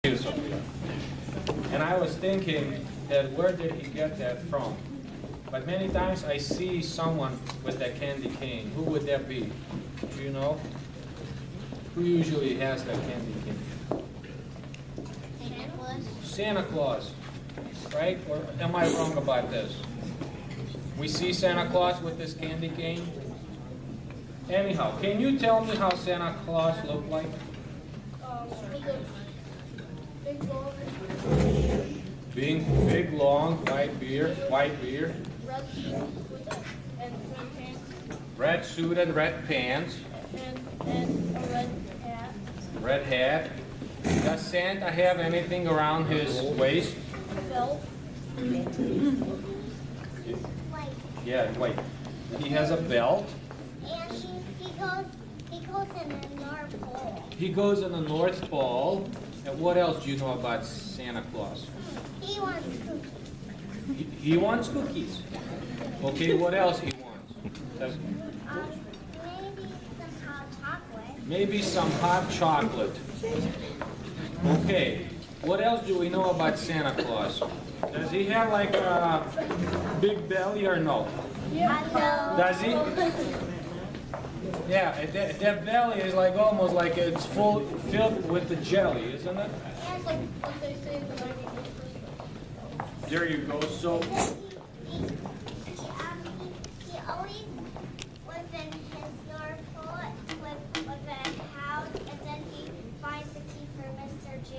And I was thinking that where did he get that from? But many times I see someone with that candy cane. Who would that be? Do you know? Who usually has that candy cane? Santa Claus. Santa Claus, right? Or am I wrong about this? We see Santa Claus with this candy cane. Anyhow, can you tell me how Santa Claus looked like? Big Big, long, white beard, red suit and red pants. red suit and red pants, And a red hat. red hat. Does Santa have anything around his waist? Belt. White. Yeah, wait. He has a belt. And he goes in the North Pole. He goes in the North Pole. And what else do you know about Santa Claus? He wants cookies. He wants cookies. Okay, what else he wants? Does- Maybe some hot chocolate. Maybe some hot chocolate. Okay, what else do we know about Santa Claus? Does he have like a big belly or no? Yeah. Does he? Yeah, that belly is like almost like it's filled with the jelly, isn't it? That's like what they say in the 90s. There you go. So He always was in his North Pole with a house, and then he finds the key for Mr. J.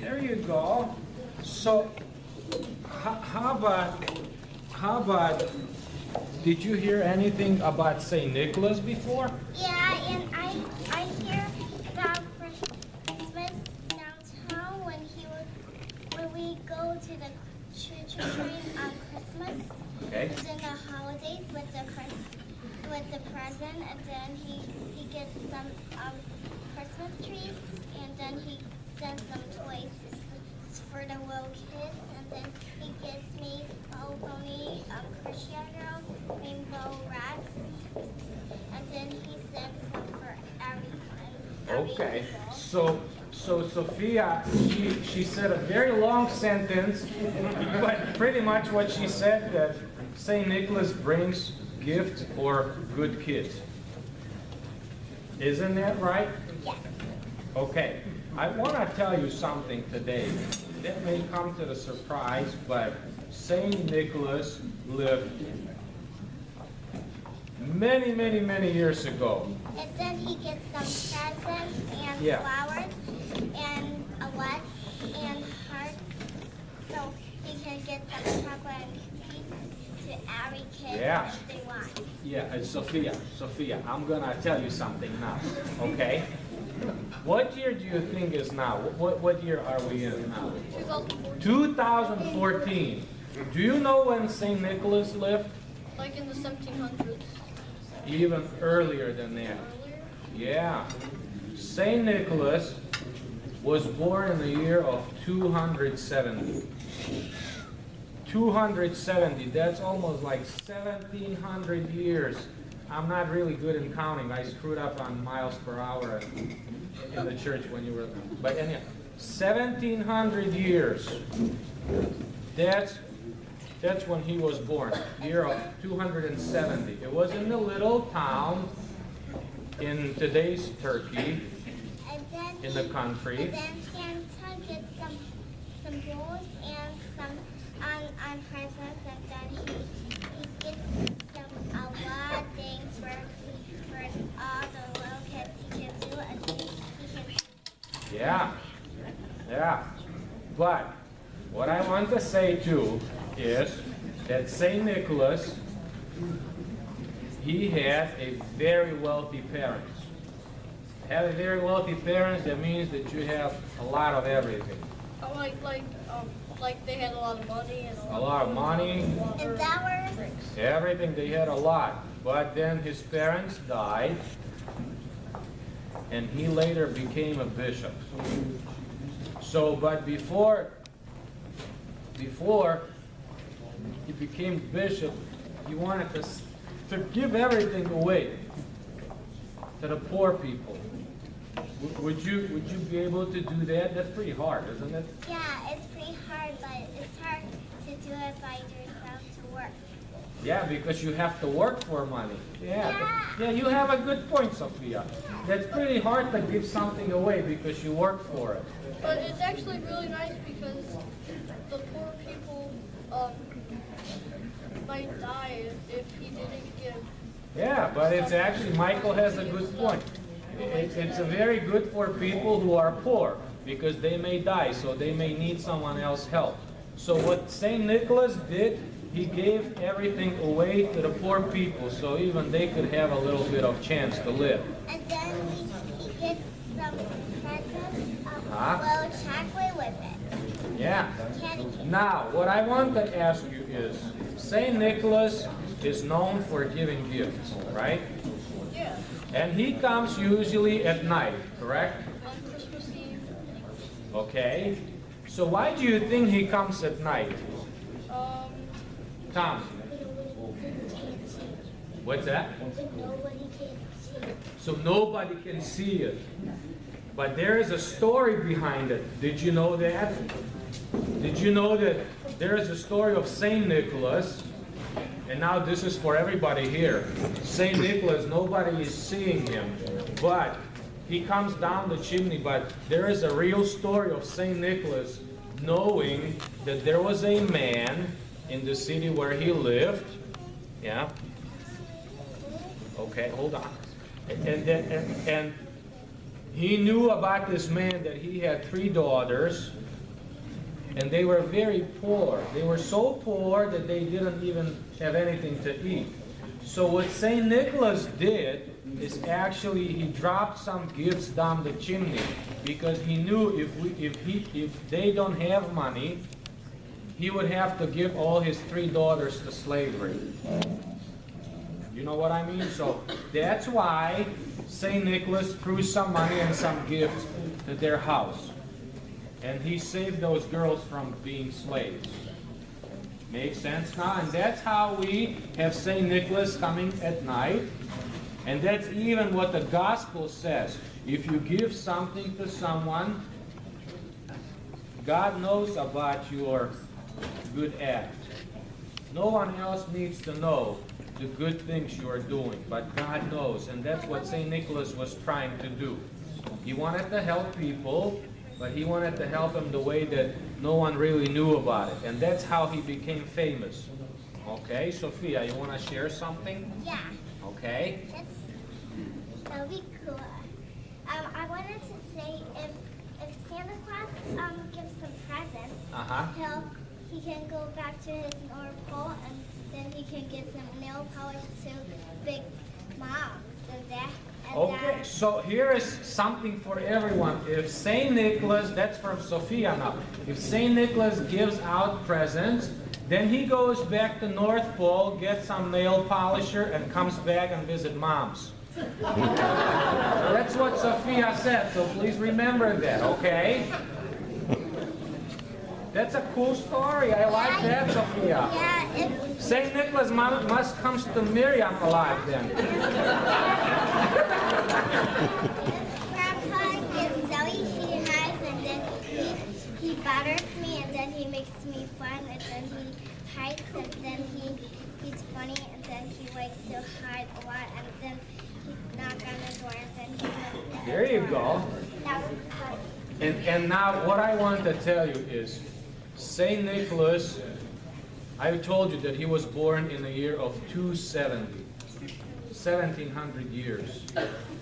there you go. So how about? Did you hear anything about Saint Nicholas before? Yeah, and I hear about Christmas downtown when we go to the church train on Christmas. Okay. During the holidays with the present, and then he gets some Christmas trees, and then he sends some toys for the little kids, and then he gives me a pony, a Christian girl, rainbow rats, and then he sends some for everyone. Okay. So Sophia, she said a very long sentence, but pretty much what she said that Saint Nicholas brings gifts for good kids. Isn't that right? Yes. Okay. I want to tell you something today. That may come to the surprise, but Saint Nicholas lived many years ago. And then he gets some presents and Yeah. flowers and a lot and hearts, so he can get some chocolate and cookies to every kid Yeah. if they want. Yeah, and Sophia, I'm gonna tell you something now, okay? What year do you think is now? What year are we in now? 2014. 2014. Do you know when Saint Nicholas lived? Like in the 1700s. Even earlier than that. Earlier. Yeah. Saint Nicholas was born in the year of 270. 270, that's almost like 1,700 years. I'm not really good in counting. I screwed up on miles per hour in the church when you were, but anyhow, 1,700 years. That's when he was born, year of 270. It was in the little town in today's Turkey, And then in the country. And then Santa gets some bowls and some on presents, and then he gets a lot of things for all the little kids he can do, and he can. Yeah. But what I want to say too is that Saint Nicholas, he had a very wealthy parents. Having very wealthy parents, that means that you have a lot of everything. Oh, like they had a lot of money and A lot of money, And flowers. everything, they had a lot. But then his parents died, and he later became a bishop. So, but before he became bishop, he wanted to give everything away to the poor people. Would you be able to do that? That's pretty hard, isn't it? Yeah, it's pretty hard, but it's hard to do it by yourself to work. Yeah, because you have to work for money. Yeah. Yeah, you have a good point, Sophia. That's pretty hard to give something away because you work for it. But it's actually really nice because the poor people might die if he didn't give. Yeah, but it's actually, Michael has a good point. It's a very good for people who are poor because they may die, so they may need someone else's help. So what St. Nicholas did, he gave everything away to the poor people so even they could have a little bit of chance to live. And then he gets some presents, Huh? little chocolate with it. Yeah. Candy. Now, what I want to ask you is, St. Nicholas is known for giving gifts, right? Yeah. And he comes usually at night, correct? On Christmas Eve. Okay. So why do you think he comes at night? Tom? What's that? So nobody can see it. But there is a story behind it. Did you know that? Did you know that there is a story of St. Nicholas? And now this is for everybody here. St. Nicholas, nobody is seeing him. But he comes down the chimney. But there is a real story of St. Nicholas knowing that there was a man in the city where he lived. Yeah. Okay, hold on. And he knew about this man that he had 3 daughters, and they were very poor. They were so poor that they didn't even have anything to eat. So what St. Nicholas did is actually he dropped some gifts down the chimney because he knew if they don't have money, he would have to give all his 3 daughters to slavery. You know what I mean? So that's why St. Nicholas threw some money and some gifts to their house. And he saved those girls from being slaves. Makes sense now? And that's how we have St. Nicholas coming at night. And that's even what the gospel says. If you give something to someone, God knows about your good act. No one else needs to know the good things you are doing, but God knows, and that's what St. Nicholas was trying to do. He wanted to help people, but he wanted to help them the way that no one really knew about it, and that's how he became famous. Okay, Sophia, you want to share something? Yeah. Okay. That'll be cool. I wanted to say if Santa Claus gives some presents, he can go back to his North Pole and then he can get some nail polish to Big Mom. Okay, so here is something for everyone. If St. Nicholas, that's from Sophia now, if St. Nicholas gives out presents, then he goes back to North Pole, gets some nail polisher, and comes back and visit Moms. That's what Sophia said, so please remember that, okay? That's a cool story. I like that, Sophia. Yeah, St. Nicholas must comes to Miriam alive then. Grandpa gives Zoe, he hides, and then he bothers me, and then he makes me fun, and then he hides, and then he's funny, and then he likes to hide a lot, and then he knocks on the door, and then he There you go. That was fun. And now what I want to tell you is, St. Nicholas, I told you that he was born in the year of 270, 1700 years.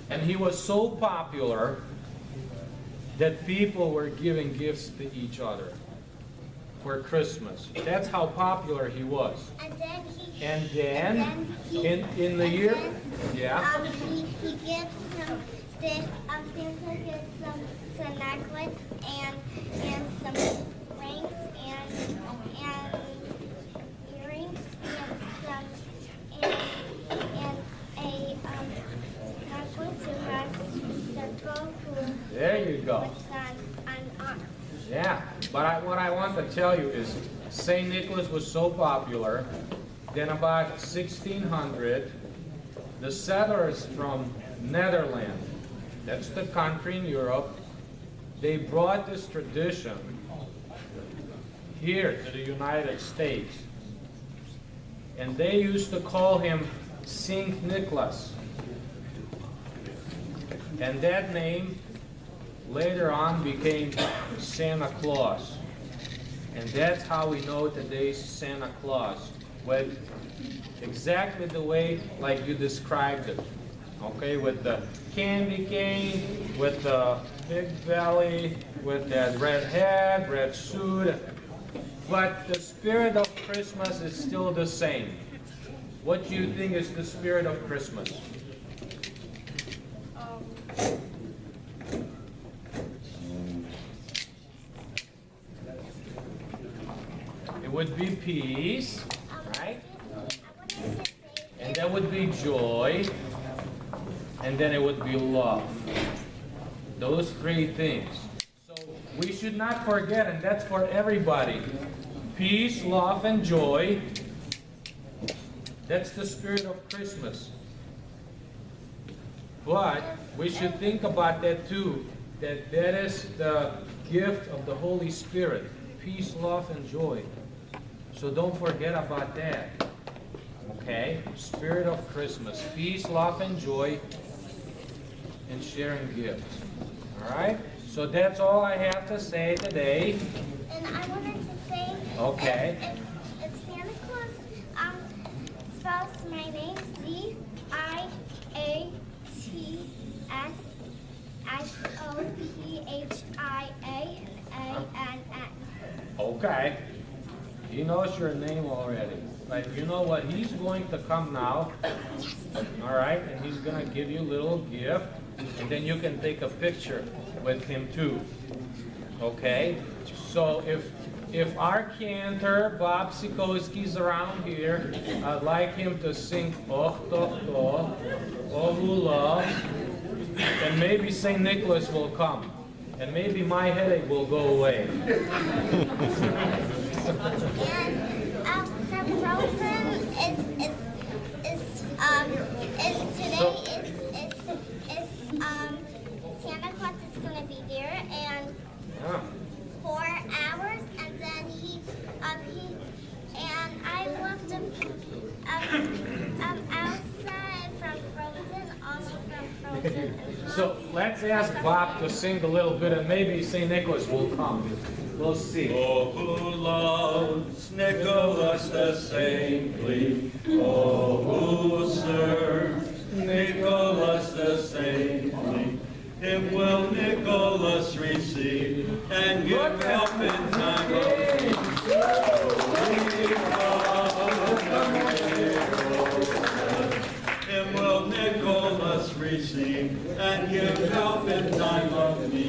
And he was so popular that people were giving gifts to each other for Christmas. That's how popular he was. And then in the year, yeah. He gives him Santa gives some necklace and some rings and earrings and a necklace who has a circle who There you go. puts on arms. Yeah, but what I want to tell you is St. Nicholas was so popular, then about 1600, the settlers from Netherlands that's the country in Europe, they brought this tradition here to the United States. And they used to call him Saint Nicholas. And that name later on became Santa Claus. And that's how we know today's Santa Claus, with exactly the way like you described it. Okay, with the candy cane, with the big belly, with that red hat, red suit. But the spirit of Christmas is still the same. What do you think is the spirit of Christmas? It would be peace, right? And that would be joy. And then it would be love. Those three things. So we should not forget, and that's for everybody. Peace, love, and joy. That's the spirit of Christmas. But we should think about that too, that is the gift of the Holy Spirit. Peace, love, and joy. So don't forget about that. Okay? Spirit of Christmas. Peace, love, and joy, and sharing gifts. All right? So that's all I have to say today. And I wanted to say, okay. If Santa Claus spells my name Z-I-A-T-S-S-O-P-H-I-A-N-A-N-N. Okay. He knows your name already. But you know what? He's going to come now. All right? And he's going to give you a little gift. And then you can take a picture with him too. Okay? So if our cantor, Bob Sikoski's around here, I'd like him to sing Och Doch Doch, Oh Who Loves, and maybe St. Nicholas will come. And maybe my headache will go away. And the frozen is today Santa Claus is gonna be there and 4 hours, and then and I left him outside from Frozen, also from Frozen. So let's ask Bob to sing a little bit, and maybe St. Nicholas will come. We'll see. Oh, who loves Nicholas the saintly? Oh, who serves Nicholas the saintly? Him will Nicholas receive and give help in time of need. Him will Nicholas receive and give help in time of need.